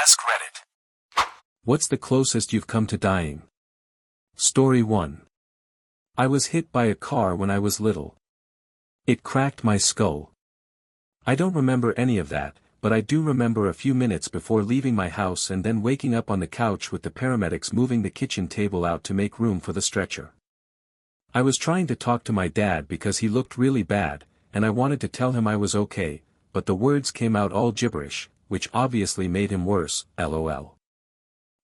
Ask Reddit. What's the closest you've come to dying? Story 1. I was hit by a car when I was little. It cracked my skull. I don't remember any of that, but I do remember a few minutes before leaving my house and then waking up on the couch with the paramedics moving the kitchen table out to make room for the stretcher. I was trying to talk to my dad because he looked really bad, and I wanted to tell him I was okay, but the words came out all gibberish, which obviously made him worse, lol.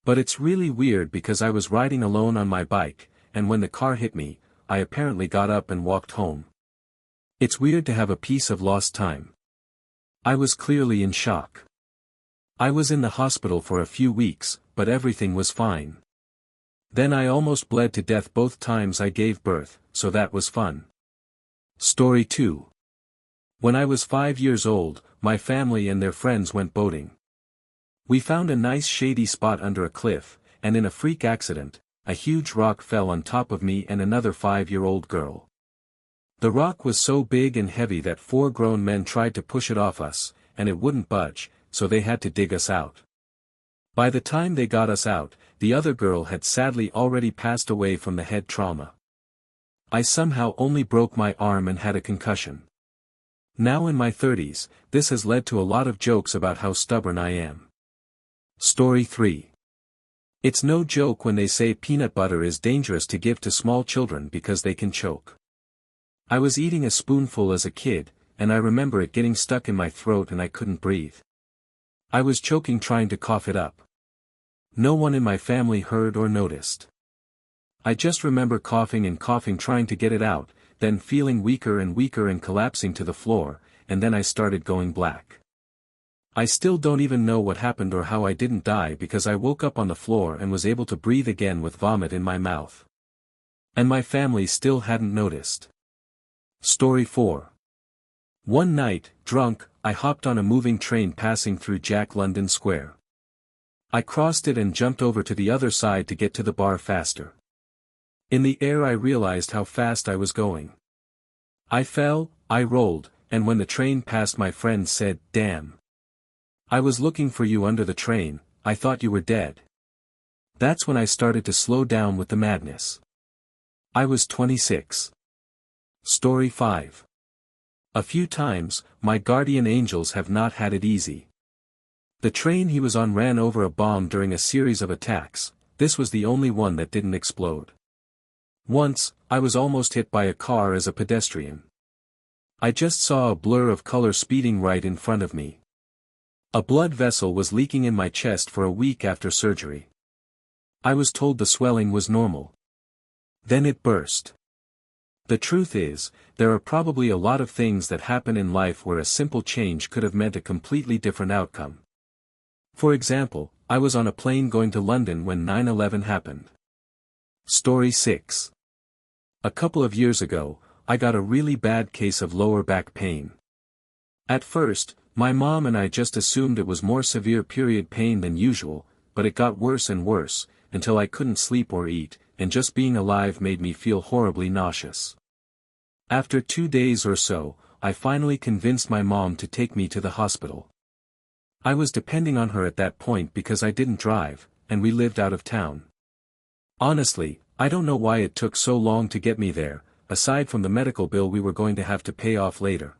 But it's really weird because I was riding alone on my bike, and when the car hit me, I apparently got up and walked home. It's weird to have a piece of lost time. I was clearly in shock. I was in the hospital for a few weeks, but everything was fine. Then I almost bled to death both times I gave birth, so that was fun. Story 2. When I was 5 years old, my family and their friends went boating. We found a nice shady spot under a cliff, and in a freak accident, a huge rock fell on top of me and another 5-year-old girl. The rock was so big and heavy that 4 grown men tried to push it off us, and it wouldn't budge, so they had to dig us out. By the time they got us out, the other girl had sadly already passed away from the head trauma. I somehow only broke my arm and had a concussion. Now in my 30s, this has led to a lot of jokes about how stubborn I am. Story 3. It's no joke when they say peanut butter is dangerous to give to small children because they can choke. I was eating a spoonful as a kid, and I remember it getting stuck in my throat and I couldn't breathe. I was choking trying to cough it up. No one in my family heard or noticed. I just remember coughing and coughing trying to get it out, then feeling weaker and collapsing to the floor, and then I started going black. I still don't even know what happened or how I didn't die because I woke up on the floor and was able to breathe again with vomit in my mouth. And my family still hadn't noticed. Story 4. One night, drunk, I hopped on a moving train passing through Jack London Square. I crossed it and jumped over to the other side to get to the bar faster. In the air I realized how fast I was going. I fell, I rolled, and when the train passed my friend said, "Damn. I was looking for you under the train, I thought you were dead." That's when I started to slow down with the madness. I was 26. Story 5. A few times, my guardian angels have not had it easy. The train he was on ran over a bomb during a series of attacks. This was the only one that didn't explode. Once, I was almost hit by a car as a pedestrian. I just saw a blur of color speeding right in front of me. A blood vessel was leaking in my chest for a week after surgery. I was told the swelling was normal. Then it burst. The truth is, there are probably a lot of things that happen in life where a simple change could have meant a completely different outcome. For example, I was on a plane going to London when 9/11 happened. Story 6. A couple of years ago, I got a really bad case of lower back pain. At first, my mom and I just assumed it was more severe period pain than usual, but it got worse and worse, until I couldn't sleep or eat, and just being alive made me feel horribly nauseous. After 2 days or so, I finally convinced my mom to take me to the hospital. I was depending on her at that point because I didn't drive, and we lived out of town. Honestly, I don't know why it took so long to get me there, aside from the medical bill we were going to have to pay off later.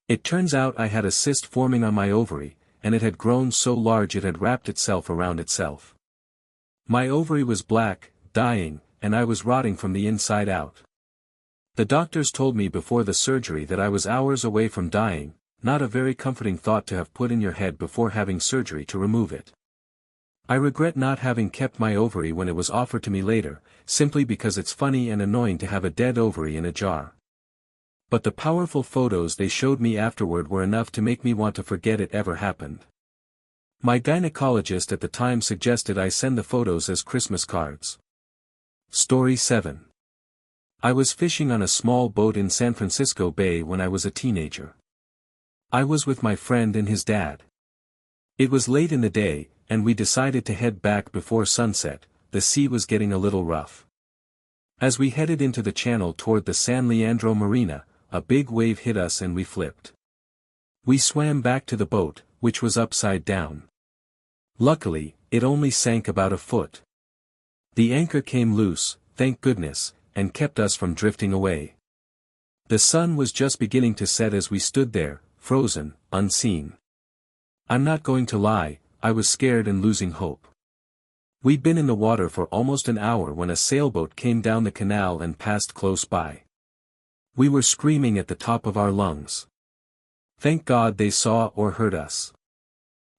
It turns out I had a cyst forming on my ovary, and it had grown so large it had wrapped itself around itself. My ovary was black, dying, and I was rotting from the inside out. The doctors told me before the surgery that I was hours away from dying, not a very comforting thought to have put in your head before having surgery to remove it. I regret not having kept my ovary when it was offered to me later, simply because it's funny and annoying to have a dead ovary in a jar. But the powerful photos they showed me afterward were enough to make me want to forget it ever happened. My gynecologist at the time suggested I send the photos as Christmas cards. Story 7. I was fishing on a small boat in San Francisco Bay when I was a teenager. I was with my friend and his dad. It was late in the day, and we decided to head back before sunset. The sea was getting a little rough. As we headed into the channel toward the San Leandro Marina, a big wave hit us and we flipped. We swam back to the boat, which was upside down. Luckily, it only sank about a foot. The anchor came loose, thank goodness, and kept us from drifting away. The sun was just beginning to set as we stood there, frozen, unseen. I'm not going to lie, I was scared and losing hope. We'd been in the water for almost an hour when a sailboat came down the canal and passed close by. We were screaming at the top of our lungs. Thank God they saw or heard us.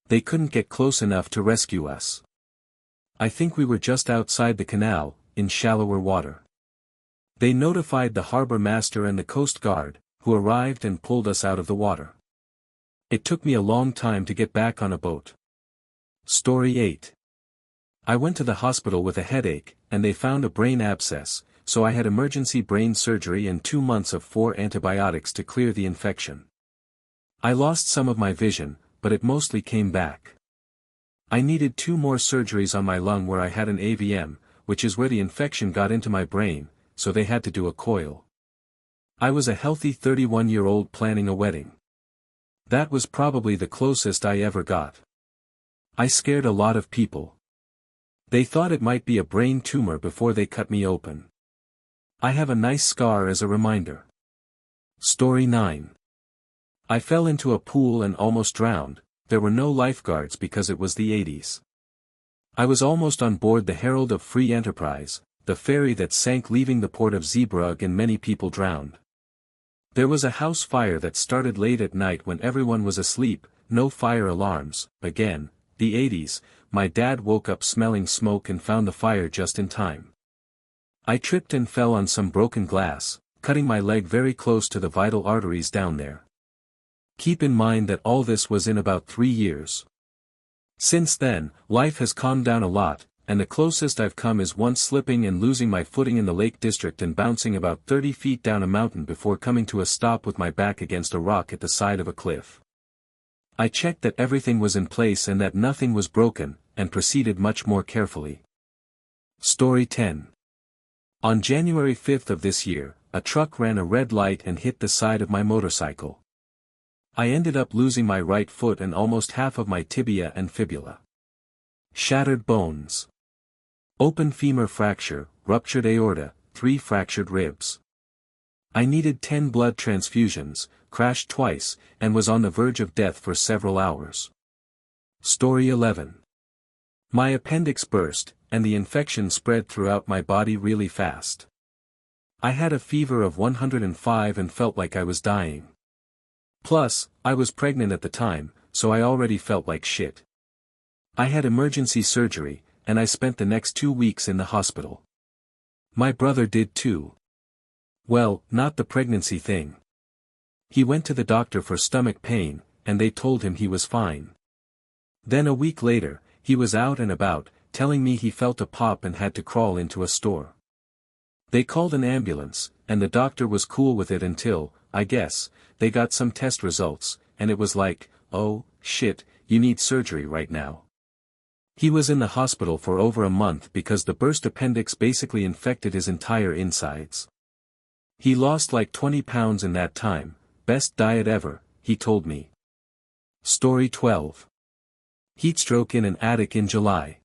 They couldn't get close enough to rescue us. I think we were just outside the canal, in shallower water. They notified the harbor master and the Coast Guard, who arrived and pulled us out of the water. It took me a long time to get back on a boat. Story 8. I went to the hospital with a headache, and they found a brain abscess, so I had emergency brain surgery and 2 months of 4 antibiotics to clear the infection. I lost some of my vision, but it mostly came back. I needed 2 more surgeries on my lung where I had an AVM, which is where the infection got into my brain, so they had to do a coil. I was a healthy 31-year-old planning a wedding. That was probably the closest I ever got. I scared a lot of people. They thought it might be a brain tumor before they cut me open. I have a nice scar as a reminder. Story 9. I fell into a pool and almost drowned. There were no lifeguards because it was the 80s. I was almost on board the Herald of Free Enterprise, the ferry that sank leaving the port of Zeebrugge, and many people drowned. There was a house fire that started late at night when everyone was asleep, no fire alarms. Again, the 80s, my dad woke up smelling smoke and found the fire just in time. I tripped and fell on some broken glass, cutting my leg very close to the vital arteries down there. Keep in mind that all this was in about 3 years. Since then, life has calmed down a lot, and the closest I've come is once slipping and losing my footing in the Lake District and bouncing about 30 feet down a mountain before coming to a stop with my back against a rock at the side of a cliff. I checked that everything was in place and that nothing was broken, and proceeded much more carefully. Story 10. On January 5th of this year, a truck ran a red light and hit the side of my motorcycle. I ended up losing my right foot and almost half of my tibia and fibula. Shattered bones. Open femur fracture, ruptured aorta, 3 fractured ribs. I needed 10 blood transfusions, crashed twice, and was on the verge of death for several hours. Story 11. My appendix burst, and the infection spread throughout my body really fast. I had a fever of 105 and felt like I was dying. Plus, I was pregnant at the time, so I already felt like shit. I had emergency surgery, and I spent the next 2 weeks in the hospital. My brother did too. Well, not the pregnancy thing. He went to the doctor for stomach pain, and they told him he was fine. Then a week later, he was out and about, telling me he felt a pop and had to crawl into a store. They called an ambulance, and the doctor was cool with it until, I guess, they got some test results, and it was like, oh, shit, you need surgery right now. He was in the hospital for over a month because the burst appendix basically infected his entire insides. He lost like 20 pounds in that time, best diet ever, he told me. Story 12. Heatstroke in an attic in July.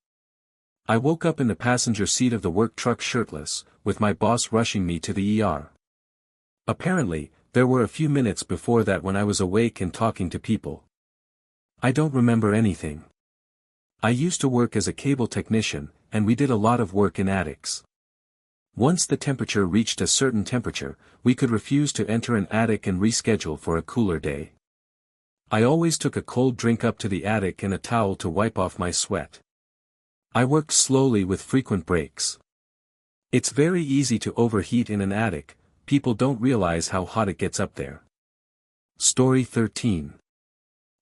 I woke up in the passenger seat of the work truck shirtless, with my boss rushing me to the ER. Apparently, there were a few minutes before that when I was awake and talking to people. I don't remember anything. I used to work as a cable technician, and we did a lot of work in attics. Once the temperature reached a certain temperature, we could refuse to enter an attic and reschedule for a cooler day. I always took a cold drink up to the attic and a towel to wipe off my sweat. I worked slowly with frequent breaks. It's very easy to overheat in an attic, people don't realize how hot it gets up there. Story 13.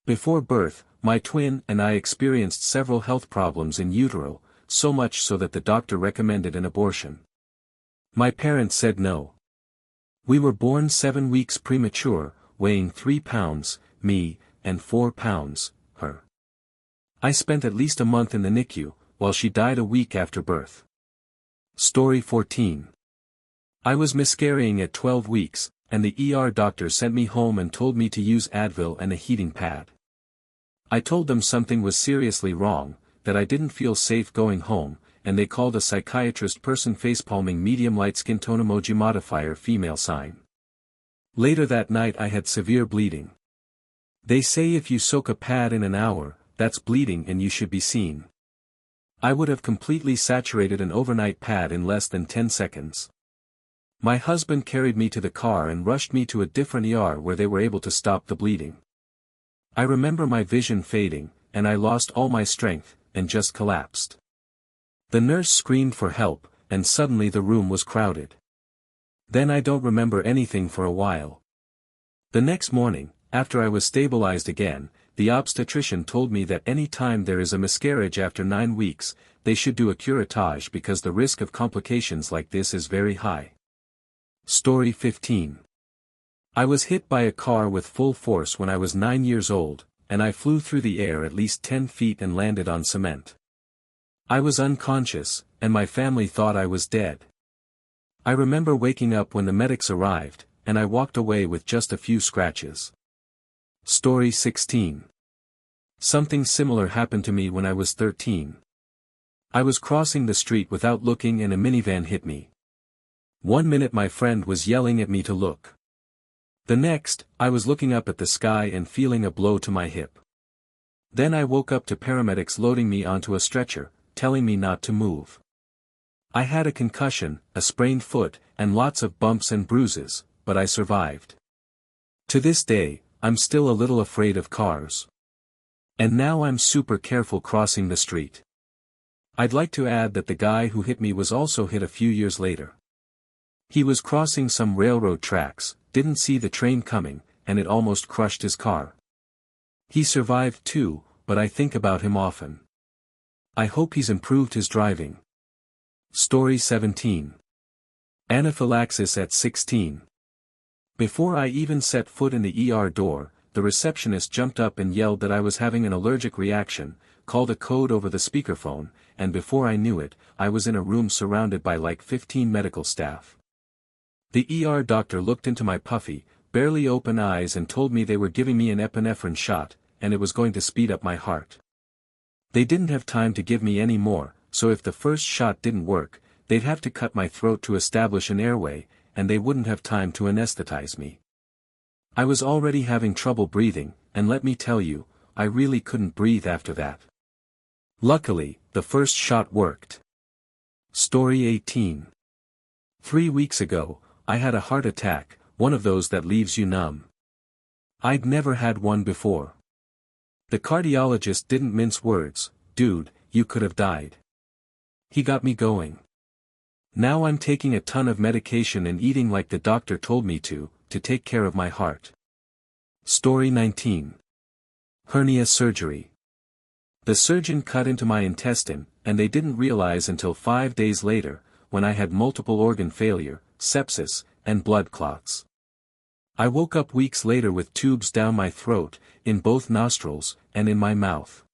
Before birth, my twin and I experienced several health problems in utero, so much so that the doctor recommended an abortion. My parents said no. We were born 7 weeks premature, weighing 3 pounds, me, and 4 pounds, her. I spent at least a month in the NICU, while she died a week after birth. Story 14. I was miscarrying at 12 weeks, and the ER doctor sent me home and told me to use Advil and a heating pad. I told them something was seriously wrong, that I didn't feel safe going home, and they called a psychiatrist person facepalming medium light skin tone emoji modifier female sign. Later that night I had severe bleeding. They say if you soak a pad in an hour, that's bleeding and you should be seen. I would have completely saturated an overnight pad in less than 10 seconds. My husband carried me to the car and rushed me to a different ER where they were able to stop the bleeding. I remember my vision fading, and I lost all my strength, and just collapsed. The nurse screamed for help, and suddenly the room was crowded. Then I don't remember anything for a while. The next morning, after I was stabilized again, the obstetrician told me that any time there is a miscarriage after 9 weeks, they should do a curettage because the risk of complications like this is very high. Story 15. I was hit by a car with full force when I was 9 years old, and I flew through the air at least 10 feet and landed on cement. I was unconscious, and my family thought I was dead. I remember waking up when the medics arrived, and I walked away with just a few scratches. Story 16. Something similar happened to me when I was 13. I was crossing the street without looking and a minivan hit me. 1 minute my friend was yelling at me to look. The next, I was looking up at the sky and feeling a blow to my hip. Then I woke up to paramedics loading me onto a stretcher, telling me not to move. I had a concussion, a sprained foot, and lots of bumps and bruises, but I survived. To this day, I'm still a little afraid of cars. And now I'm super careful crossing the street. I'd like to add that the guy who hit me was also hit a few years later. He was crossing some railroad tracks, didn't see the train coming, and it almost crushed his car. He survived too, but I think about him often. I hope he's improved his driving. Story 17. Anaphylaxis at 16. Before I even set foot in the ER door, the receptionist jumped up and yelled that I was having an allergic reaction, called a code over the speakerphone, and before I knew it, I was in a room surrounded by like 15 medical staff. The ER doctor looked into my puffy, barely open eyes and told me they were giving me an epinephrine shot, and it was going to speed up my heart. They didn't have time to give me any more, so if the first shot didn't work, they'd have to cut my throat to establish an airway, and they wouldn't have time to anesthetize me. I was already having trouble breathing, and let me tell you, I really couldn't breathe after that. Luckily, the first shot worked. Story 18. 3 weeks ago, I had a heart attack, one of those that leaves you numb. I'd never had one before. The cardiologist didn't mince words, "Dude, you could have died." He got me going. Now I'm taking a ton of medication and eating like the doctor told me to take care of my heart. Story 19. Hernia surgery. The surgeon cut into my intestine, and they didn't realize until 5 days later, when I had multiple organ failure, sepsis, and blood clots. I woke up weeks later with tubes down my throat, in both nostrils, and in my mouth.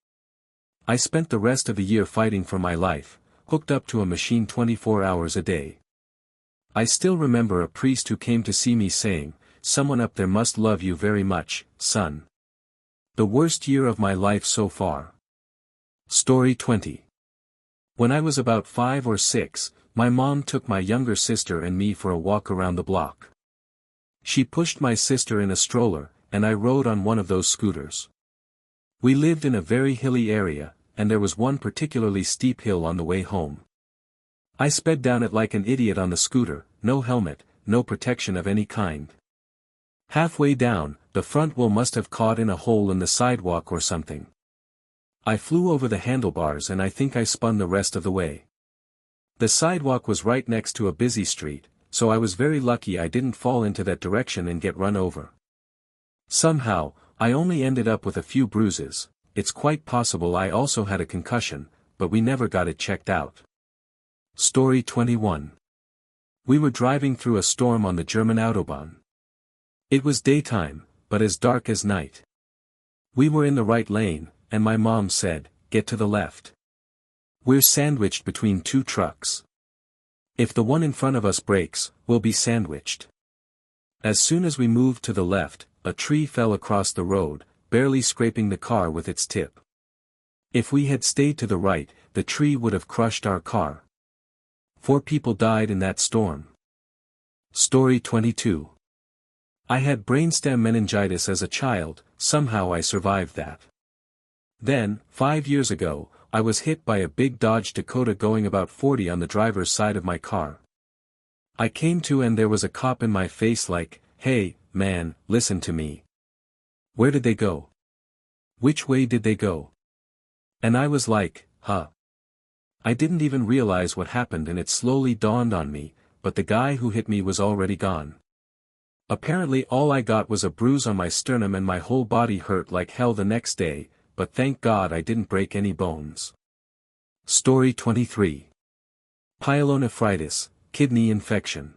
I spent the rest of the year fighting for my life, hooked up to a machine 24 hours a day. I still remember a priest who came to see me saying, "Someone up there must love you very much, son." The worst year of my life so far. Story 20. When I was about 5 or 6, my mom took my younger sister and me for a walk around the block. She pushed my sister in a stroller, and I rode on one of those scooters. We lived in a very hilly area, and there was one particularly steep hill on the way home. I sped down it like an idiot on the scooter, no helmet, no protection of any kind. Halfway down, the front wheel must have caught in a hole in the sidewalk or something. I flew over the handlebars and I think I spun the rest of the way. The sidewalk was right next to a busy street, so I was very lucky I didn't fall into that direction and get run over. Somehow, I only ended up with a few bruises. It's quite possible I also had a concussion, but we never got it checked out. Story 21. We were driving through a storm on the German Autobahn. It was daytime, but as dark as night. We were in the right lane, and my mom said, "Get to the left. We're sandwiched between 2 trucks. If the one in front of us brakes, we'll be sandwiched." As soon as we moved to the left, a tree fell across the road, barely scraping the car with its tip. If we had stayed to the right, the tree would have crushed our car. 4 people died in that storm. Story 22. I had brainstem meningitis as a child, somehow I survived that. Then, 5 years ago, I was hit by a big Dodge Dakota going about 40 on the driver's side of my car. I came to and there was a cop in my face like, "Hey, man, listen to me. Where did they go? Which way did they go?" And I was like, huh. I didn't even realize what happened and it slowly dawned on me, but the guy who hit me was already gone. Apparently all I got was a bruise on my sternum and my whole body hurt like hell the next day, but thank God I didn't break any bones. Story 23. Pyelonephritis, kidney infection.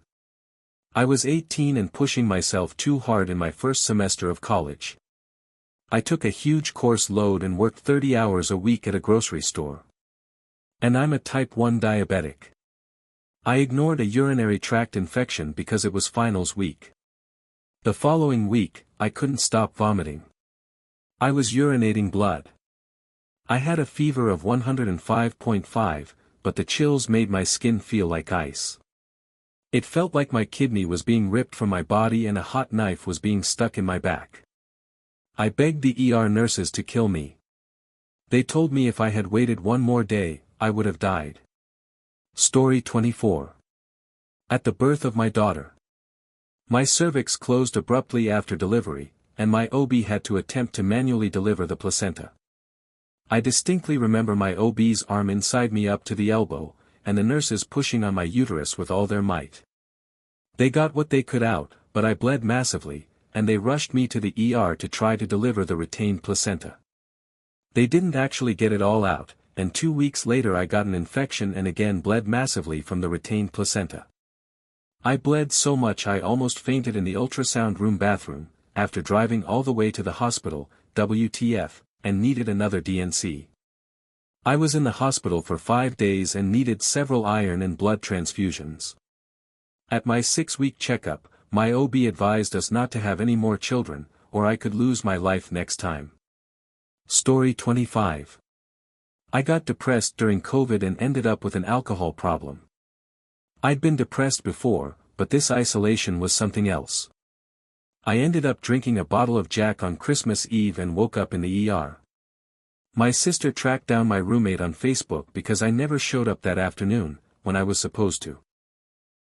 I was 18 and pushing myself too hard in my first semester of college. I took a huge course load and worked 30 hours a week at a grocery store. And I'm a type 1 diabetic. I ignored a urinary tract infection because it was finals week. The following week, I couldn't stop vomiting. I was urinating blood. I had a fever of 105.5, but the chills made my skin feel like ice. It felt like my kidney was being ripped from my body and a hot knife was being stuck in my back. I begged the ER nurses to kill me. They told me if I had waited one more day, I would have died. Story 24. At the birth of my daughter. My cervix closed abruptly after delivery, and my OB had to attempt to manually deliver the placenta. I distinctly remember my OB's arm inside me up to the elbow, and the nurses pushing on my uterus with all their might. They got what they could out, but I bled massively, and they rushed me to the ER to try to deliver the retained placenta. They didn't actually get it all out, and 2 weeks later I got an infection and again bled massively from the retained placenta. I bled so much I almost fainted in the ultrasound room bathroom, after driving all the way to the hospital, WTF, and needed another DNC. I was in the hospital for 5 days and needed several iron and blood transfusions. At my 6-week checkup, my OB advised us not to have any more children, or I could lose my life next time. Story 25. I got depressed during COVID and ended up with an alcohol problem. I'd been depressed before, but this isolation was something else. I ended up drinking a bottle of Jack on Christmas Eve and woke up in the ER. My sister tracked down my roommate on Facebook because I never showed up that afternoon, when I was supposed to.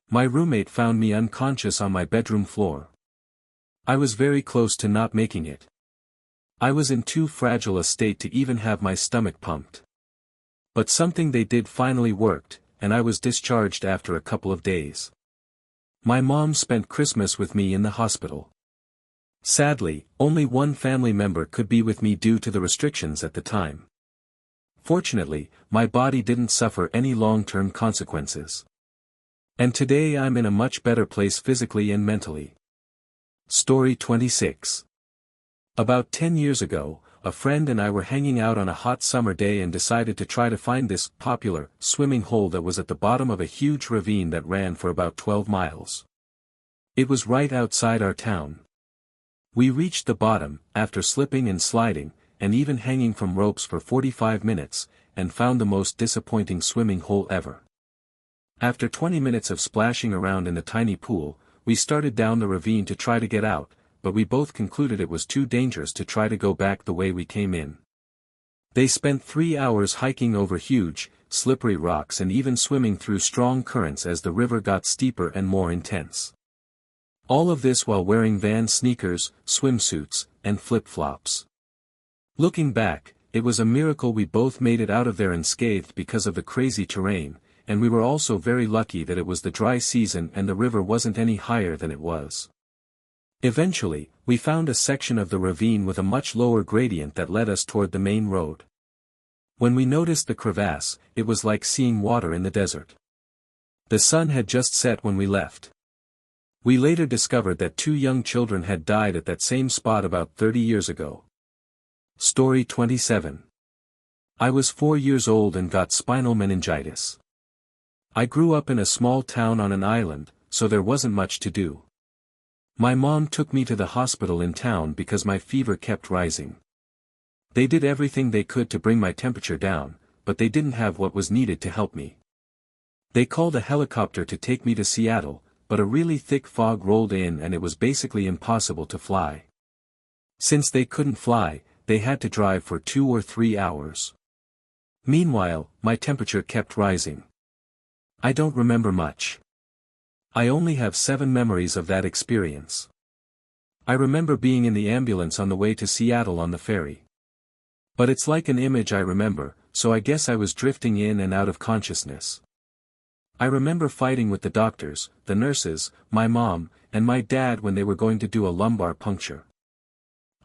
My roommate found me unconscious on my bedroom floor. I was very close to not making it. I was in too fragile a state to even have my stomach pumped. But something they did finally worked, and I was discharged after a couple of days. My mom spent Christmas with me in the hospital. Sadly, only one family member could be with me due to the restrictions at the time. Fortunately, my body didn't suffer any long-term consequences. And today I'm in a much better place physically and mentally. Story 26. About 10 years ago, a friend and I were hanging out on a hot summer day and decided to try to find this popular swimming hole that was at the bottom of a huge ravine that ran for about 12 miles. It was right outside our town. We reached the bottom, after slipping and sliding, and even hanging from ropes for 45 minutes, and found the most disappointing swimming hole ever. After 20 minutes of splashing around in the tiny pool, we started down the ravine to try to get out, but we both concluded it was too dangerous to try to go back the way we came in. They spent 3 hours hiking over huge, slippery rocks and even swimming through strong currents as the river got steeper and more intense. All of this while wearing Vans sneakers, swimsuits, and flip-flops. Looking back, it was a miracle we both made it out of there unscathed because of the crazy terrain, and we were also very lucky that it was the dry season and the river wasn't any higher than it was. Eventually, we found a section of the ravine with a much lower gradient that led us toward the main road. When we noticed the crevasse, it was like seeing water in the desert. The sun had just set when we left. We later discovered that 2 young children had died at that same spot about 30 years ago. Story 27. I was 4 years old and got spinal meningitis. I grew up in a small town on an island, so there wasn't much to do. My mom took me to the hospital in town because my fever kept rising. They did everything they could to bring my temperature down, but they didn't have what was needed to help me. They called a helicopter to take me to Seattle, but a really thick fog rolled in and it was basically impossible to fly. Since they couldn't fly, they had to drive for 2 or 3 hours. Meanwhile, my temperature kept rising. I don't remember much. I only have 7 memories of that experience. I remember being in the ambulance on the way to Seattle on the ferry. But it's like an image I remember, so I guess I was drifting in and out of consciousness. I remember fighting with the doctors, the nurses, my mom, and my dad when they were going to do a lumbar puncture.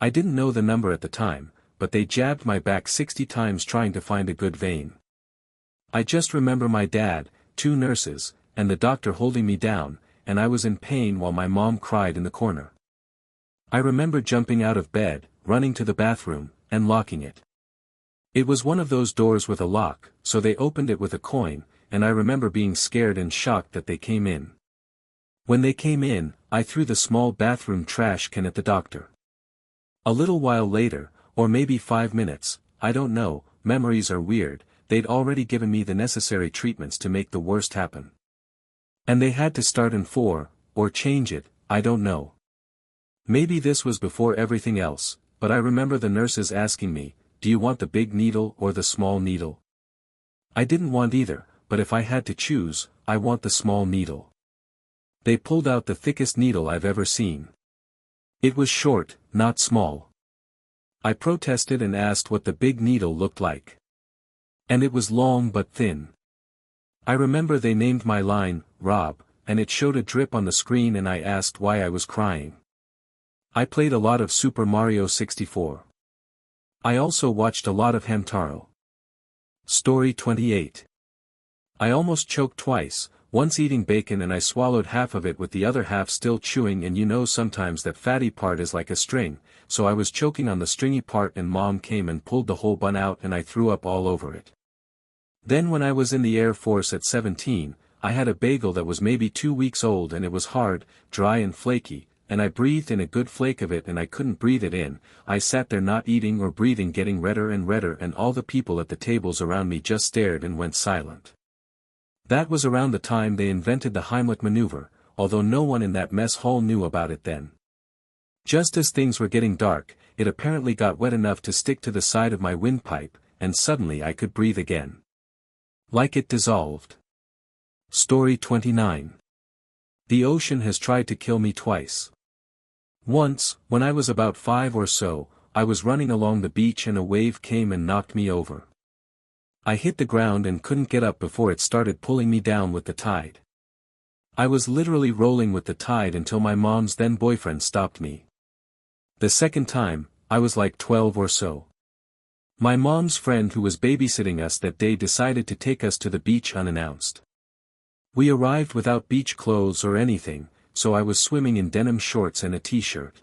I didn't know the number at the time, but they jabbed my back 60 times trying to find a good vein. I just remember my dad, 2 nurses, and the doctor holding me down, and I was in pain while my mom cried in the corner. I remember jumping out of bed, running to the bathroom, and locking it. It was one of those doors with a lock, so they opened it with a coin, and I remember being scared and shocked that they came in. When they came in, I threw the small bathroom trash can at the doctor. A little while later, or maybe 5 minutes, I don't know, memories are weird, they'd already given me the necessary treatments to make the worst happen. And they had to start in 4, or change it, I don't know. Maybe this was before everything else, but I remember the nurses asking me, "Do you want the big needle or the small needle?" I didn't want either, but if I had to choose, I want the small needle. They pulled out the thickest needle I've ever seen. It was short, not small. I protested and asked what the big needle looked like. And it was long but thin. I remember they named my line, Rob, and it showed a drip on the screen and I asked why I was crying. I played a lot of Super Mario 64. I also watched a lot of Hamtaro. Story 28. I almost choked twice, once eating bacon and I swallowed half of it with the other half still chewing, and you know sometimes that fatty part is like a string, so I was choking on the stringy part and Mom came and pulled the whole bun out and I threw up all over it. Then when I was in the Air Force at 17, I had a bagel that was maybe 2 weeks old and it was hard, dry and flaky, and I breathed in a good flake of it and I couldn't breathe it in. I sat there not eating or breathing, getting redder and all the people at the tables around me just stared and went silent. That was around the time they invented the Heimlich maneuver, although no one in that mess hall knew about it then. Just as things were getting dark, it apparently got wet enough to stick to the side of my windpipe, and suddenly I could breathe again. Like it dissolved. Story 29. The ocean has tried to kill me twice. Once, when I was about 5 or so, I was running along the beach and a wave came and knocked me over. I hit the ground and couldn't get up before it started pulling me down with the tide. I was literally rolling with the tide until my mom's then boyfriend stopped me. The second time, I was like 12 or so. My mom's friend who was babysitting us that day decided to take us to the beach unannounced. We arrived without beach clothes or anything, so I was swimming in denim shorts and a t-shirt.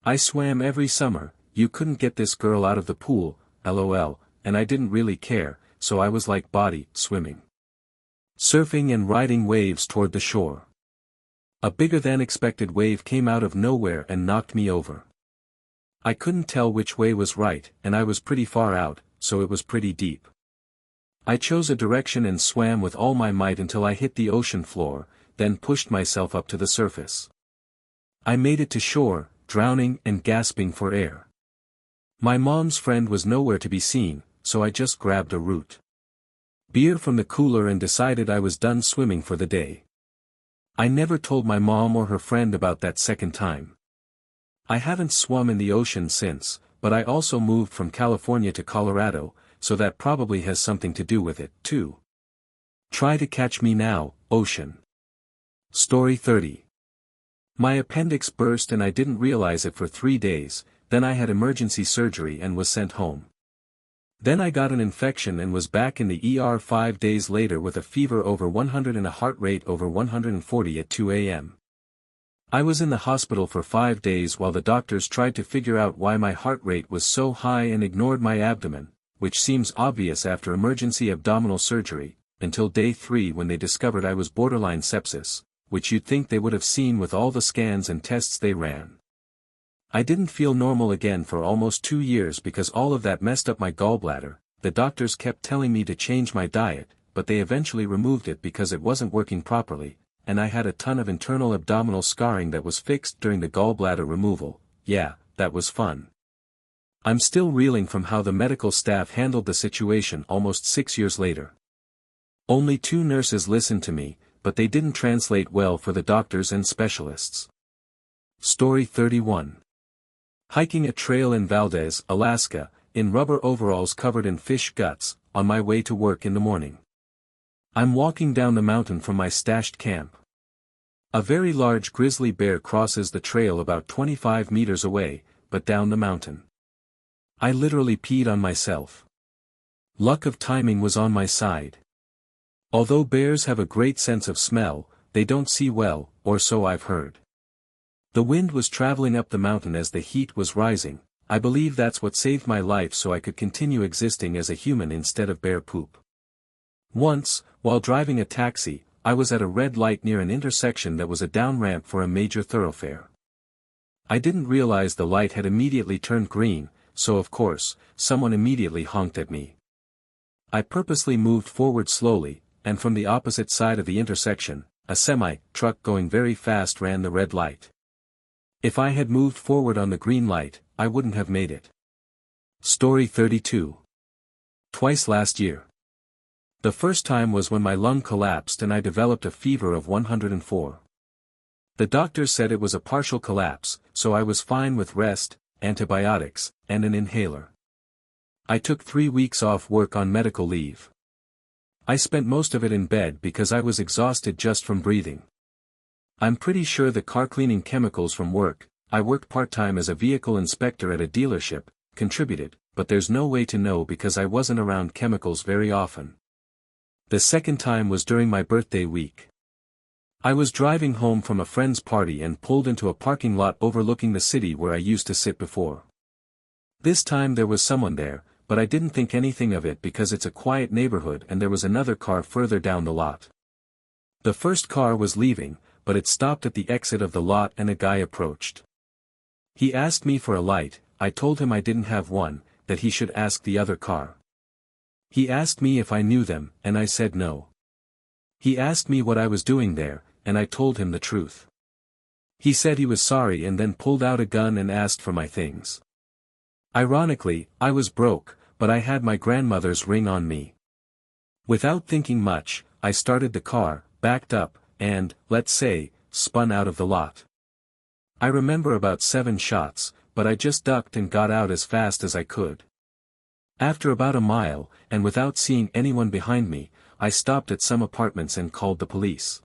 I swam every summer, you couldn't get this girl out of the pool, lol, and I didn't really care, so I was like body, swimming. Surfing and riding waves toward the shore. A bigger than expected wave came out of nowhere and knocked me over. I couldn't tell which way was right, and I was pretty far out, so it was pretty deep. I chose a direction and swam with all my might until I hit the ocean floor, then pushed myself up to the surface. I made it to shore, drowning and gasping for air. My mom's friend was nowhere to be seen, so I just grabbed a root beer from the cooler and decided I was done swimming for the day. I never told my mom or her friend about that second time. I haven't swum in the ocean since, but I also moved from California to Colorado, so that probably has something to do with it, too. Try to catch me now, ocean. Story 30. My appendix burst and I didn't realize it for 3 days, then I had emergency surgery and was sent home. Then I got an infection and was back in the ER 5 days later with a fever over 100 and a heart rate over 140 at 2 a.m. I was in the hospital for 5 days while the doctors tried to figure out why my heart rate was so high and ignored my abdomen, which seems obvious after emergency abdominal surgery, until day 3 when they discovered I was borderline sepsis, which you'd think they would have seen with all the scans and tests they ran. I didn't feel normal again for almost 2 years because all of that messed up my gallbladder. The doctors kept telling me to change my diet, but they eventually removed it because it wasn't working properly, and I had a ton of internal abdominal scarring that was fixed during the gallbladder removal. Yeah, that was fun. I'm still reeling from how the medical staff handled the situation almost 6 years later. Only 2 nurses listened to me, but they didn't translate well for the doctors and specialists. Story 31. Hiking a trail in Valdez, Alaska, in rubber overalls covered in fish guts, on my way to work in the morning. I'm walking down the mountain from my stashed camp. A very large grizzly bear crosses the trail about 25 meters away, but down the mountain. I literally peed on myself. Luck of timing was on my side. Although bears have a great sense of smell, they don't see well, or so I've heard. The wind was traveling up the mountain as the heat was rising. I believe that's what saved my life so I could continue existing as a human instead of bear poop. Once, while driving a taxi, I was at a red light near an intersection that was a down ramp for a major thoroughfare. I didn't realize the light had immediately turned green, so of course, someone immediately honked at me. I purposely moved forward slowly, and from the opposite side of the intersection, a semi-truck going very fast ran the red light. If I had moved forward on the green light, I wouldn't have made it. Story 32. Twice last year. The first time was when my lung collapsed and I developed a fever of 104. The doctor said it was a partial collapse, so I was fine with rest, antibiotics, and an inhaler. I took 3 weeks off work on medical leave. I spent most of it in bed because I was exhausted just from breathing. I'm pretty sure the car cleaning chemicals from work, I worked part-time as a vehicle inspector at a dealership, contributed, but there's no way to know because I wasn't around chemicals very often. The second time was during my birthday week. I was driving home from a friend's party and pulled into a parking lot overlooking the city where I used to sit before. This time there was someone there, but I didn't think anything of it because it's a quiet neighborhood and there was another car further down the lot. The first car was leaving, but it stopped at the exit of the lot and a guy approached. He asked me for a light. I told him I didn't have one, that he should ask the other car. He asked me if I knew them, and I said no. He asked me what I was doing there, and I told him the truth. He said he was sorry and then pulled out a gun and asked for my things. Ironically, I was broke, but I had my grandmother's ring on me. Without thinking much, I started the car, backed up, and, let's say, spun out of the lot. I remember about 7 shots, but I just ducked and got out as fast as I could. After about a mile, and without seeing anyone behind me, I stopped at some apartments and called the police.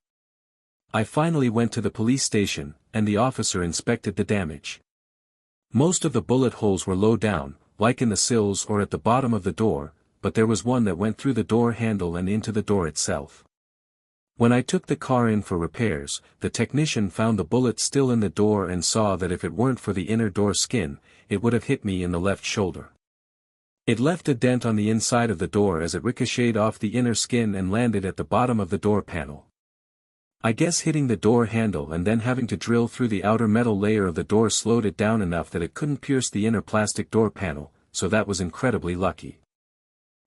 I finally went to the police station, and the officer inspected the damage. Most of the bullet holes were low down, like in the sills or at the bottom of the door, but there was one that went through the door handle and into the door itself. When I took the car in for repairs, the technician found the bullet still in the door and saw that if it weren't for the inner door skin, it would have hit me in the left shoulder. It left a dent on the inside of the door as it ricocheted off the inner skin and landed at the bottom of the door panel. I guess hitting the door handle and then having to drill through the outer metal layer of the door slowed it down enough that it couldn't pierce the inner plastic door panel, so that was incredibly lucky.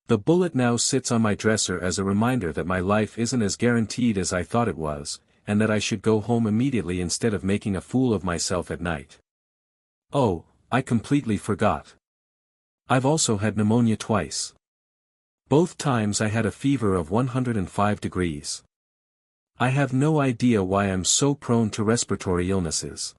The bullet now sits on my dresser as a reminder that my life isn't as guaranteed as I thought it was, and that I should go home immediately instead of making a fool of myself at night. Oh, I completely forgot. I've also had pneumonia twice. Both times I had a fever of 105 degrees. I have no idea why I'm so prone to respiratory illnesses.